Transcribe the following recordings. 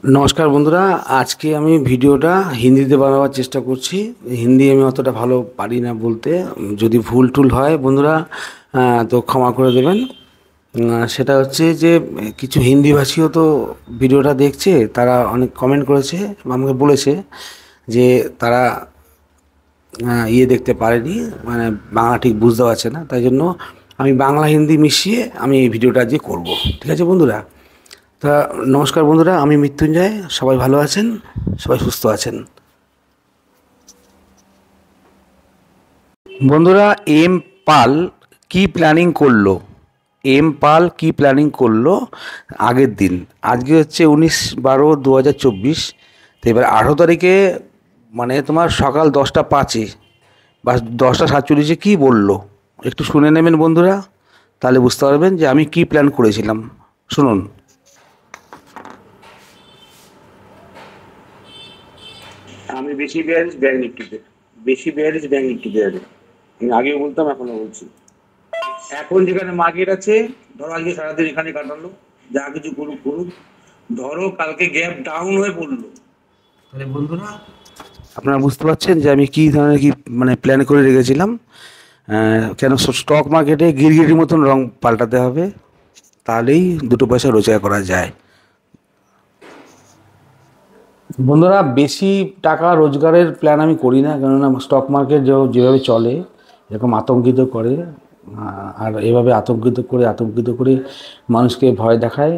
নমস্কার বন্ধুরা, আজকে আমি ভিডিওটা হিন্দিতে বানাবার চেষ্টা করছি। হিন্দি আমি অতটা ভালো পারি না বলতে, যদি ভুল টুল হয় বন্ধুরা তো ক্ষমা করে দেবেন। সেটা হচ্ছে যে কিছু হিন্দিভাষীও তো ভিডিওটা দেখছে, তারা অনেক কমেন্ট করেছে, আমাকে বলেছে যে তারা দেখতে পারেনি, মানে বাংলা ঠিক বুঝতে পারছে না, তাই জন্য আমি বাংলা হিন্দি মিশিয়ে আমি এই ভিডিওটা আজকে করবো। ঠিক আছে বন্ধুরা? তা নমস্কার বন্ধুরা, আমি মৃত্যুঞ্জয়। সবাই ভালো আছেন, সবাই সুস্থ আছেন বন্ধুরা। এম পাল কি প্ল্যানিং করলো, এম পাল কি প্ল্যানিং করলো আগের দিন, আজকে হচ্ছে 19/12/2024। তো এবার 18 তারিখে মানে তোমার সকাল 10টা 5-এ বা 10টা 47-এ কী বললো একটু শুনে নেবেন বন্ধুরা, তাহলে বুঝতে পারবেন যে আমি কি প্ল্যান করেছিলাম। শুনুন। আমি বেশি বেয়ারিশ ব্যাংক নিফটিতে যাবে। আমি আগেও বলতাম, এখনো বলছি। এখন যেখানে মার্কেট আছে, ধরো আজকে সারাদিন এখানে কাটালো, যা কিছু করুক করুক, ধরো কালকে গ্যাপ ডাউন হয়ে পড়লো, তাহলে বন্ধুরা আপনারা বুঝতে পারছেন যে আমি কী ধরনের কি মানে প্ল্যান করে রেখেছিলাম। কেন স্টক মার্কেটে গিরগিটির মতন রং পাল্টাতে হবে, তাহলেই দুটো পয়সা রোজগার করা যায়। বন্ধুরা, বেশি টাকা রোজগারের প্ল্যান আমি করি না, কেননা স্টক মার্কেট যেভাবে চলে এরকম আতঙ্কিত করে, আর এভাবে আতঙ্কিত করে মানুষকে ভয় দেখায়।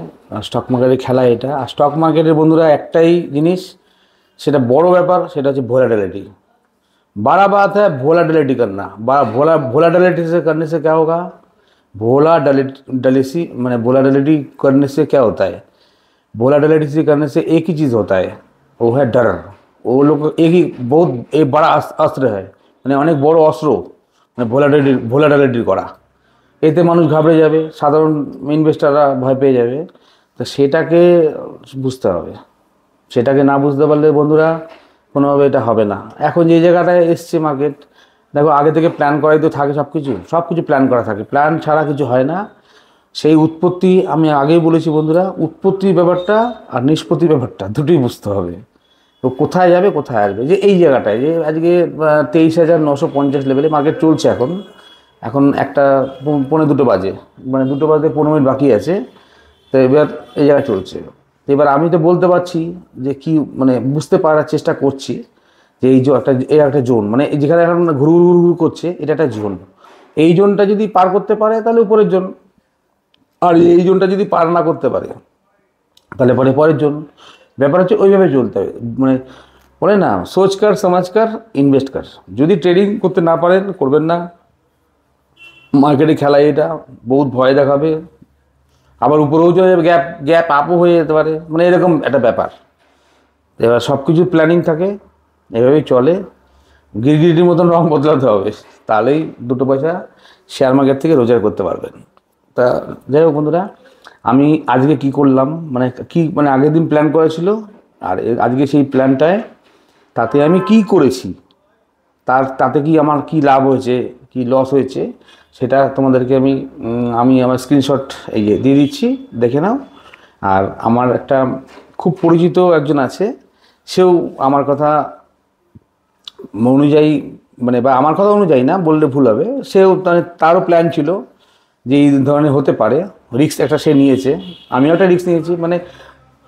স্টক মার্কেটের খেলা এটা। আর স্টক মার্কেটের বন্ধুরা একটাই জিনিস, সেটা বড় ব্যাপার, সেটা হচ্ছে ভोलाटिलिटी। बड़ा बात है वोलाटिलिटी करना। वोलाटिलिटी से करने से क्या होगा? वोलाटिलिटी मैंने वोलाटिलिटी करने से क्या होता है? वोलाटिलिटी करने से एक ही चीज़ होता है, वो है डर। वो लोग एक ही बहुत एक बड़ा अस्त्र है, মানে অনেক বড় অস্ত্র, মানে ভোলাটিলিটি করা। এতে মানুষ ঘাবড়ে যাবে, সাধারণ ইনভেস্টাররা ভয় পেয়ে যাবে। তো সেটাকে বুঝতে হবে। সেটাকে না বুঝতে পারলে বন্ধুরা কোনোভাবে এটা হবে না। এখন যে জায়গাটায় এসছে মার্কেট, দেখো আগে থেকে প্ল্যান করাই তো থাকে, সব কিছু প্ল্যান করা থাকে, প্ল্যান ছাড়া কিছু হয় না। সেই উৎপত্তি আমি আগেই বলেছি বন্ধুরা, উৎপত্তির ব্যাপারটা আর নিষ্পত্তির ব্যাপারটা দুটোই বুঝতে হবে। তো কোথায় যাবে কোথায় আসবে, যে এই জায়গাটায় যে আজকে 23,950 লেভেলে মার্কেট চলছে। এখন একটা 1:45 বাজে, মানে 2 বাজতে 15 মিনিট বাকি আছে। তো এবার এই জায়গায় চলছে। তো এবার আমি তো বলতে পারছি যে কি, মানে বুঝতে পারার চেষ্টা করছি যে এই একটা জোন, মানে যেখানে এখন ঘুরু ঘুরু ঘুরু ঘুরু করছে, এটা একটা জোন। এই জোনটা যদি পার করতে পারে তাহলে উপরের জোন, আর এই জোনটা যদি পার না করতে পারে তাহলে পরের জন্য। ব্যাপার হচ্ছে ওইভাবে চলতে হবে, মানে বলে না, সোচ কর সমাজ কর ইনভেস্ট কর। যদি ট্রেডিং করতে না পারেন, করবেন না। মার্কেটে খেলা এটা, বহুত ভয় দেখাবে, আবার উপরেও চলে যাবে, গ্যাপ আপও হয়ে যেতে পারে, মানে এরকম একটা ব্যাপার। এবার সব কিছু প্ল্যানিং থাকে, এভাবেই চলে। গিরগিটির মতন রং বদলাতে হবে, তাহলেই দুটো পয়সা শেয়ার মার্কেট থেকে রোজগার করতে পারবেন। তা যাই হোক বন্ধুরা, আমি আজকে কি করলাম, মানে আগের দিন প্ল্যান করা ছিল, আর আজকে সেই প্ল্যানটায় তাতে আমি কি করেছি, তাতে কি আমার কি লাভ হয়েছে, কি লস হয়েছে, সেটা তোমাদেরকে আমি আমার স্ক্রিনশট দিয়ে দিচ্ছি, দেখে নাও। আর আমার একটা খুব পরিচিত একজন আছে, সেও আমার কথা অনুযায়ী, মানে বা আমার কথা অনুযায়ী না বললে ভুল হবে, সেও তারও প্ল্যান ছিল যে এই ধরনের হতে পারে। রিস্ক একটা সে নিয়েছে, আমিও একটা রিস্ক নিয়েছি। মানে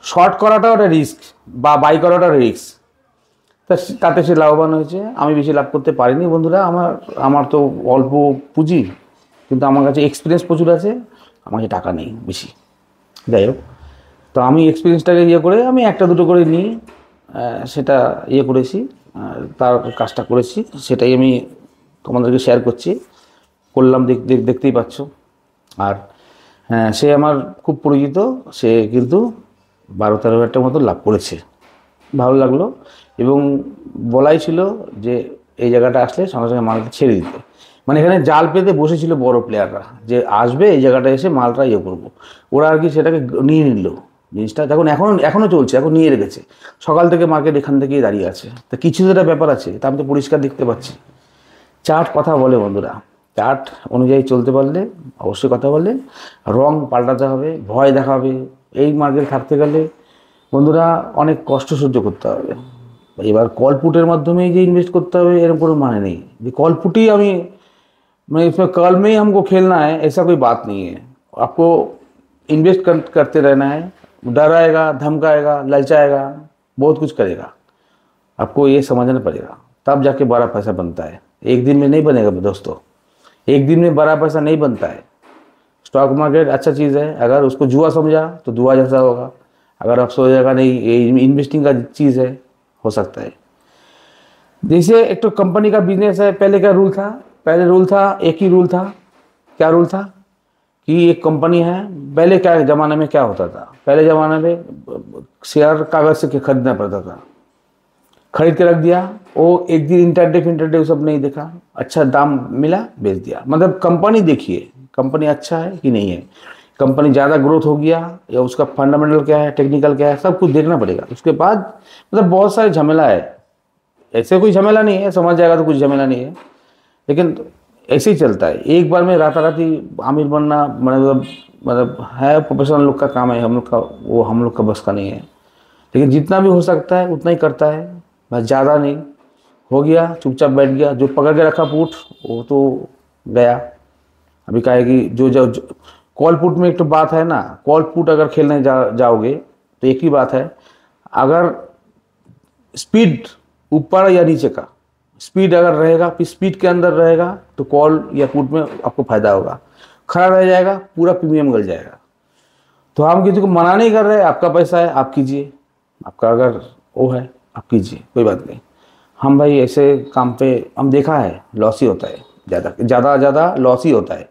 শর্ট করাটাও একটা রিস্ক, বা বাই করাটাও রিস্ক। তাতে সে লাভবান হয়েছে, আমি বেশি লাভ করতে পারিনি বন্ধুরা। আমার তো অল্প পুঁজি, কিন্তু আমার কাছে এক্সপিরিয়েন্স প্রচুর আছে, আমার কাছে টাকা নেই বেশি। যাই হোক, তো আমি এক্সপিরিয়েন্সটাকে করে আমি একটা দুটো করে নিই, সেটা করেছি, তার কাজটা করেছি, সেটাই আমি তোমাদেরকে শেয়ার করলাম, দেখতেই পাচ্ছ। আর হ্যাঁ, সে আমার খুব পরিচিত, সে কিন্তু 12-13 হাজার মতো লাভ করেছে। ভালো লাগলো, এবং বলাই ছিল যে এই জায়গাটা আসলে সঙ্গে সঙ্গে মালটা ছেড়ে দিতে। মানে এখানে জাল পেতে বসেছিল বড় প্লেয়াররা, যে আসবে এই জায়গাটা এসে মালটা করবো। ওরা আর কি সেটাকে নিয়ে নিল জিনিসটা। দেখুন এখনও চলছে, এখন নিয়ে রেখেছে। সকাল থেকে মার্কেট এখান থেকেই দাঁড়িয়ে আছে। তা কিছু যেটা ব্যাপার আছে, তা আমি তো পরিষ্কার দেখতে পাচ্ছি। চার্ট কথা বলে বন্ধুরা, চার্ট অনুযায়ী চলতে পারলে, অবশ্যই কথা বললে রং পাল্টাতে হবে, ভয় দেখাবে। এই মার্কেট থাকতে গেলে বন্ধুরা অনেক কষ্ট সহ্য করতে হবে। এবার কল পুটের মাধ্যমেই যে ইনভেস্ট করতে হবে এরকম কোনো মানে नहीं যে कॉल पुट ही हमें मैं इसमें कॉल में ही हमको खेलना है, ऐसा कोई बात नहीं है। आपको इन्वेस्ट करते रहना है। डराएगा, धमकाएगा, ललचाएगा, बहुत कुछ करेगा। आपको ये समझना पड़ेगा, तब जाके बड़ा पैसा बनता है। एक दिन में नहीं बनेगा दोस्तों, एक दिन में बड़ा पैसा नहीं बनता है। स्टॉक मार्केट अच्छा चीज़ है, अगर उसको जुआ समझा तो जुआ जैसा होगा। अगर आप सोचेगा नहीं ये इन्वेस्टिंग का चीज़ है, हो सकता है। जैसे एक तो कंपनी का बिजनेस है, पहले क्या रूल था? पहले रूल था, एक ही रूल था। क्या रूल था कि एक कंपनी है। पहले क्या ज़माने में क्या होता था? पहले ज़माने में शेयर कागज़ से खरीदना पड़ता था, खरीद के रख दिया। वो एक दिन इंटरडे वो सब नहीं देखा, अच्छा दाम मिला बेच दिया। मतलब कंपनी देखिए, कंपनी अच्छा है कि नहीं है, कंपनी ज़्यादा ग्रोथ हो गया या उसका फंडामेंटल क्या है, टेक्निकल क्या है, सब कुछ देखना पड़ेगा। उसके बाद मतलब बहुत सारे झमेला है। ऐसे कोई झमेला नहीं है, समझ जाएगा तो कुछ झमेला नहीं है, लेकिन ऐसे ही चलता है। एक बार में राताराती आमिर बनना मतलब है प्रोफेशनल लोग का काम है, हम लोग का वो हम लोग का बस का नहीं है। लेकिन जितना भी हो सकता है उतना ही करता है, बस ज़्यादा नहीं। हो गया चुपचाप बैठ गया, जो पकड़ के रखा पुट वो तो गया। अभी क्या है कि जो कॉल पुट में एक तो बात है ना, कॉल पुट अगर खेलने जाओगे तो एक ही बात है, अगर स्पीड ऊपर या नीचे का स्पीड अगर रहेगा, फिर स्पीड के अंदर रहेगा तो कॉल या पुट में आपको फायदा होगा। खड़ा रह जाएगा पूरा प्रीमियम गल जाएगा। तो हम किसी को मना नहीं कर रहे, आपका पैसा है आप कीजिए, आपका अगर वो है आप कीजिए, कोई बात नहीं। हम भाई ऐसे काम पे हम देखा है लॉस ही होता है, ज़्यादा लॉस ही होता है।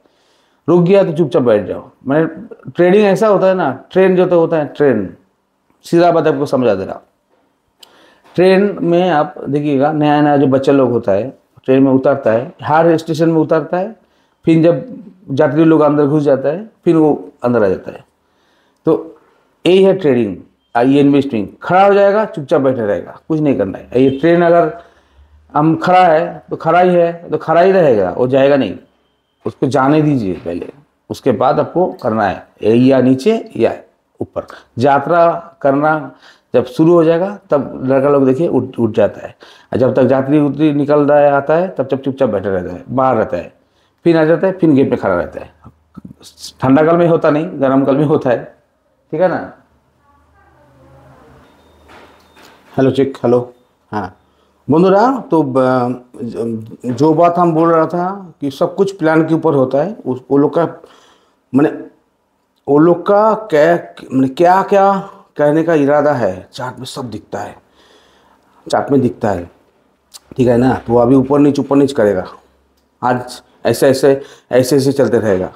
रुक गया तो चुपचाप बैठ जाओ। मैंने ट्रेडिंग ऐसा होता है ना, ट्रेन जो तो होता है ट्रेन, सीधा बात आपको समझा दे रहा। ट्रेन में आप देखिएगा, नया नया जो बच्चा लोग होता है ट्रेन में उतरता है, हर स्टेशन में उतरता है, फिर जब यात्री लोग अंदर घुस जाता है फिर वो अंदर आ जाता है। तो यही है ट्रेडिंग। ये इन्वेस्टिंग, खड़ा हो जाएगा चुपचाप बैठे रहेगा, कुछ नहीं करना है। ये ट्रेन अगर हम खड़ा है तो खड़ा ही है तो खड़ा ही रहेगा, वो जाएगा नहीं। उसको जाने दीजिए पहले, उसके बाद आपको करना है या नीचे या ऊपर। यात्रा करना जब शुरू हो जाएगा तब लड़का लोग देखिए उठ जाता है, और जब तक यात्री उतरी निकल रहा है आता है तब चुपचाप बैठा रहता है, बाहर रहता है, फिर आ जाता है, फिर गेट पे खड़ा रहता है। ठंडा काल में होता नहीं, गर्म काल में होता है, ठीक है ना। Hello check, hello. हाँ बंधुरा, तो जो बात हम बोल रहा था कि सब कुछ प्लान के ऊपर होता है। वो लोग का मैंने वो लोग का क्या क्या कहने का इरादा है चार्ट में सब दिखता है, चार्ट में दिखता है, ठीक है ना। तो अभी ऊपर नीच करेगा, आज ऐसे ऐसे ऐसे ऐसे चलते रहेगा।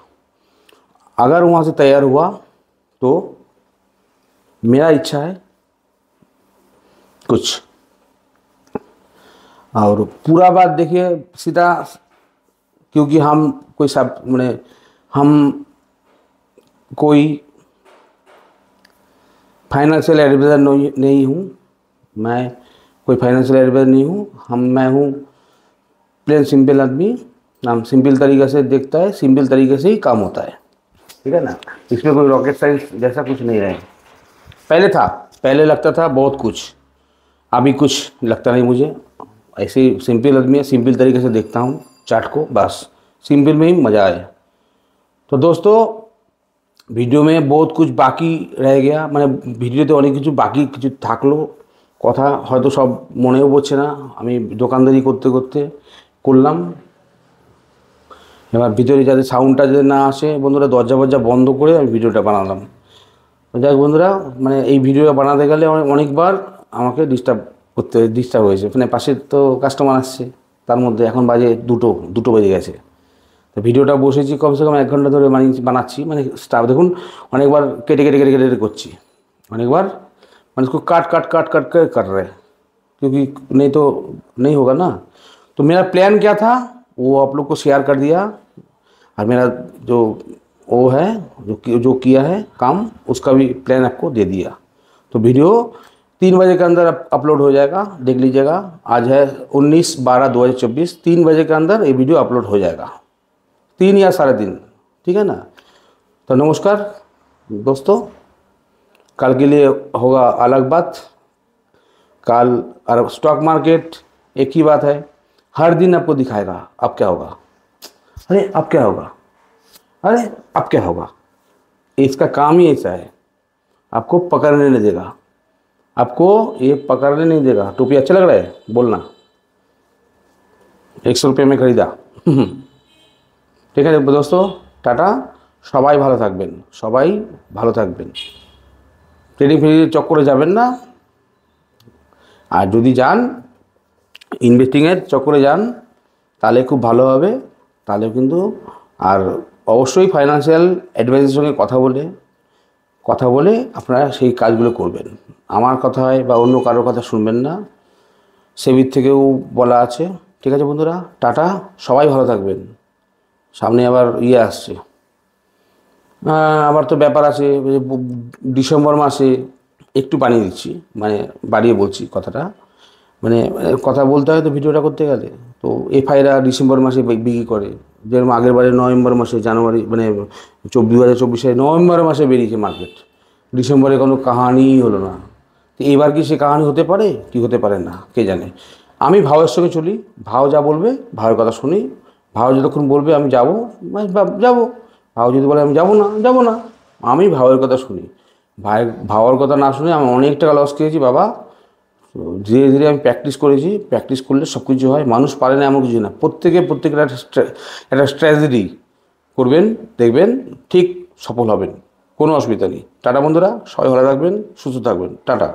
अगर वहाँ से तैयार हुआ तो मेरा इच्छा है कुछ, और पूरा बात देखिए सीधा, क्योंकि हम कोई सब हम कोई फाइनेंशियल एडवाइज़र नहीं हूँ, मैं कोई फाइनेंशियल एडवाइज़र नहीं हूँ। मैं हूँ प्लेन सिंपल आदमी। हम सिंपल तरीके से देखता है, सिंपल तरीके से ही काम होता है, ठीक है ना। इसमें कोई रॉकेट साइंस जैसा कुछ नहीं है। पहले था, पहले लगता था बहुत कुछ, अभी कुछ लगता नहीं मुझे। ऐसे ही सिंपल आदमी है, सिंपल तरीके से देखता हूँ चार्ट को, बस सिंपल में ही मज़ा आए। तो दोस्तों ভিডিও में बहुत कुछ बाकी रह गया, মানে ভিডিওতে অনেক কিছু বাকি কিছু থাকলো, কথা হয়তো সব মনেও পড়ছে না। আমি দোকানদারি করতে করতে করলাম। এবার ভিতরে যাতে সাউন্ডটা যাতে না আসে বন্ধুরা, দরজা ফরজা বন্ধ করে আমি ভিডিওটা বানালাম। যাই হোক বন্ধুরা, মানে এই ভিডিওটা বানাতে গেলে অনেকবার আমাকে ডিস্টার্ব হয়েছে। মানে পাশে তো কাস্টমার আসছে, তার মধ্যে এখন বাজে দুটো বেজে গেছে। তো ভিডিওটা বসেছি কমসে কম 1 ঘন্টা ধরে বানাচ্ছি। মানে স্টাফ দেখুন অনেকবার কেটে করছি, অনেকবার মানে इसको काट कर रहे हैं, क्योंकि नहीं तो नहीं होगा ना। तो मेरा प्लान क्या था वो आप लोग को शेयर कर दिया, और मेरा जो वो है जो किया है काम उसका भी प्लान आपको दे दिया। तो वीडियो 3 बजे के अंदर अपलोड हो जाएगा, देख लीजिएगा। आज है 19/12/2024, 3 बजे के अंदर ये वीडियो अपलोड हो जाएगा, 3 या 3:30, ठीक है ना। तो नमस्कार दोस्तों, कल के लिए होगा अलग बात। कल और स्टॉक मार्केट एक ही बात है, हर दिन आपको दिखाएगा अब क्या होगा, अरे अब क्या होगा, अरे अब क्या होगा। इसका काम ही ऐसा है, आपको पकड़ने नहीं देगा, आपको ये पकड़ने नहीं देगा। टोपी अच्छा लग रहा है बोलना, 100 रुपये में खरीदा। ঠিক আছে दोस्तों, টাটা, সবাই ভালো থাকবেন, সবাই ভালো থাকবেন। ট্রেডিং ফ্রেডিং চক্করে যাবেন না, আর যদি যান ইনভেস্টিংয়ের চক্করে যান তাহলে খুব ভালো হবে। তাহলে কিন্তু আর অবশ্যই ফাইন্যান্সিয়াল অ্যাডভাইসের সঙ্গে কথা বলে আপনারা সেই কাজগুলো করবেন। আমার কথায় বা অন্য কারোর কথা শুনবেন না, সেবির থেকেও বলা আছে। ঠিক আছে বন্ধুরা, টাটা, সবাই ভালো থাকবেন। সামনে আবার আসছে, আবার তো ব্যাপার আছে। ডিসেম্বর মাসে একটু বানিয়ে দিচ্ছি, মানে বাড়িয়ে বলছি কথাটা, মানে কথা বলতে হয় তো ভিডিওটা করতে গেলে। তো এফআইরা ডিসেম্বর মাসে বিক্রি করে, যেরকম আগের বারে নভেম্বর মাসে, জানুয়ারি মানে 2024 নভেম্বর মাসে বেরিয়েছে মার্কেট, ডিসেম্বরে কোনো কাহানিই হলো না। তো এবার কি সে কাহানি হতে পারে কি হতে পারে না কে জানে। আমি ভাবের সঙ্গে চলি, ভাও যা বলবে ভাবের কথা শুনি, ভাও যতক্ষণ বলবে আমি যাবো যাবো, ভাও যদি বলে আমি যাবো না, আমি ভাবের কথা শুনি। ভাবার কথা না শুনে আমি অনেক টাকা লস খেয়েছি বাবা। ধীরে ধীরে আমি প্র্যাকটিস করেছি, প্র্যাকটিস করলে সব কিছু হয়। মানুষ পারে না এমন কিছু না, প্রত্যেকের একটা স্ট্র্যাটেজি করবেন, দেখবেন ঠিক সফল হবেন, কোনো অসুবিধা নেই। টাটা বন্ধুরা, সবাই ভালো থাকবেন, সুস্থ থাকবেন, টাটা।